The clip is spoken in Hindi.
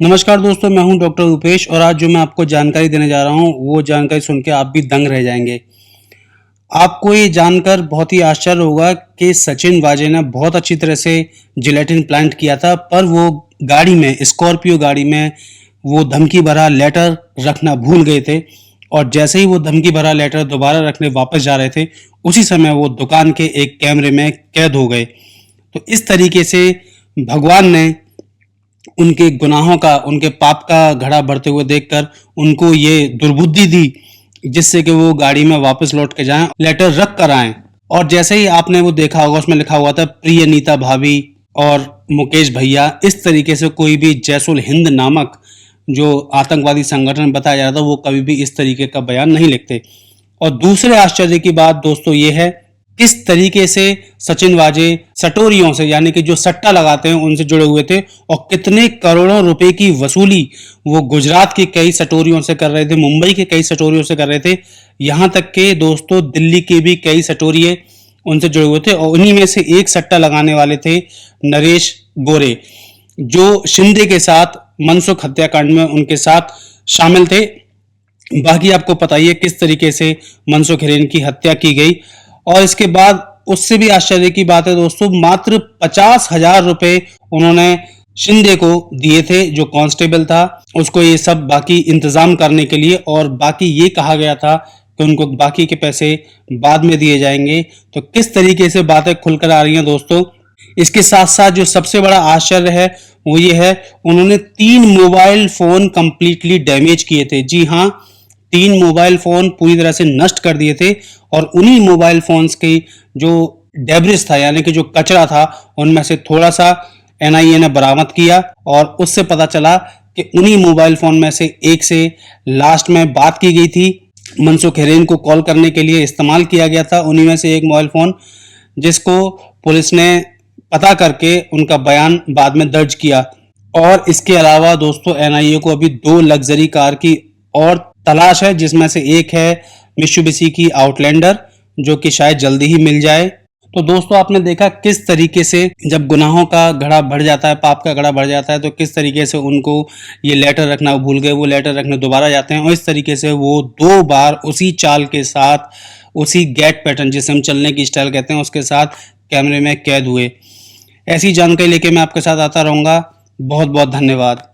नमस्कार दोस्तों, मैं हूं डॉक्टर रुपेश और आज जो मैं आपको जानकारी देने जा रहा हूं वो जानकारी सुन के आप भी दंग रह जाएंगे। आपको ये जानकर बहुत ही आश्चर्य होगा कि सचिन वाजे ने बहुत अच्छी तरह से जिलेटिन प्लांट किया था, पर वो गाड़ी में, स्कॉर्पियो गाड़ी में वो धमकी भरा लेटर रखना भूल गए थे और जैसे ही वो धमकी भरा लेटर दोबारा रखने वापस जा रहे थे, उसी समय वो दुकान के एक कैमरे में कैद हो गए। तो इस तरीके से भगवान ने उनके गुनाहों का, उनके पाप का घड़ा भरते हुए देखकर उनको ये दुर्बुद्धि दी जिससे कि वो गाड़ी में वापस लौट के जाएं, लेटर रख कर आएं। और जैसे ही आपने वो देखा होगा, उसमें लिखा हुआ था प्रिय नीता भाभी और मुकेश भैया। इस तरीके से कोई भी जैसुल हिंद नामक जो आतंकवादी संगठन बताया जा रहा था, वो कभी भी इस तरीके का बयान नहीं लिखते। और दूसरे आश्चर्य की बात दोस्तों ये है, किस तरीके से सचिन वाजे सटोरियों से, यानी कि जो सट्टा लगाते हैं, उनसे जुड़े हुए थे और कितने करोड़ों रुपए की वसूली वो गुजरात के कई सटोरियों से कर रहे थे, मुंबई के कई सटोरियों से कर रहे थे, यहां तक के दोस्तों दिल्ली के भी कई सटोरिये उनसे जुड़े हुए थे। और उन्हीं में से एक सट्टा लगाने वाले थे नरेश गोरे, जो शिंदे के साथ मनसुख हत्याकांड में उनके साथ शामिल थे। बाकी आपको पता ही है किस तरीके से मनसुख हिरेन की हत्या की गई। और इसके बाद उससे भी आश्चर्य की बात है दोस्तों, मात्र 50,000 रुपए उन्होंने शिंदे को दिए थे, जो कांस्टेबल था उसको, ये सब बाकी इंतजाम करने के लिए। और बाकी ये कहा गया था कि उनको बाकी के पैसे बाद में दिए जाएंगे। तो किस तरीके से बातें खुलकर आ रही हैं दोस्तों। इसके साथ साथ जो सबसे बड़ा आश्चर्य है वो ये है, उन्होंने 3 मोबाइल फोन कंप्लीटली डैमेज किए थे। जी हाँ, 3 मोबाइल फोन पूरी तरह से नष्ट कर दिए थे। और उन्हीं मोबाइल फोन्स की जो डेब्रिस था, यानी कि जो कचरा था, उनमें से थोड़ा सा एनआईए ने बरामद किया और उससे पता चला कि उन्हीं मोबाइल फोन में से एक से लास्ट में बात की गई थी, मनसुख हिरेन को कॉल करने के लिए इस्तेमाल किया गया था उन्हीं में से एक मोबाइल फोन, जिसको पुलिस ने पता करके उनका बयान बाद में दर्ज किया। और इसके अलावा दोस्तों एनआईए को अभी 2 लग्जरी कार की और तलाश है, जिसमें से एक है मित्सुबिशी की आउटलैंडर, जो कि शायद जल्दी ही मिल जाए। तो दोस्तों आपने देखा किस तरीके से जब गुनाहों का घड़ा बढ़ जाता है, पाप का घड़ा बढ़ जाता है, तो किस तरीके से उनको ये लेटर रखना भूल गए, वो लेटर रखने दोबारा जाते हैं और इस तरीके से वो 2 बार उसी चाल के साथ, उसी गेट पैटर्न जिसे हम चलने की स्टाइल कहते हैं, उसके साथ कैमरे में कैद हुए। ऐसी जानकारी लेके मैं आपके साथ आता रहूंगा। बहुत बहुत धन्यवाद।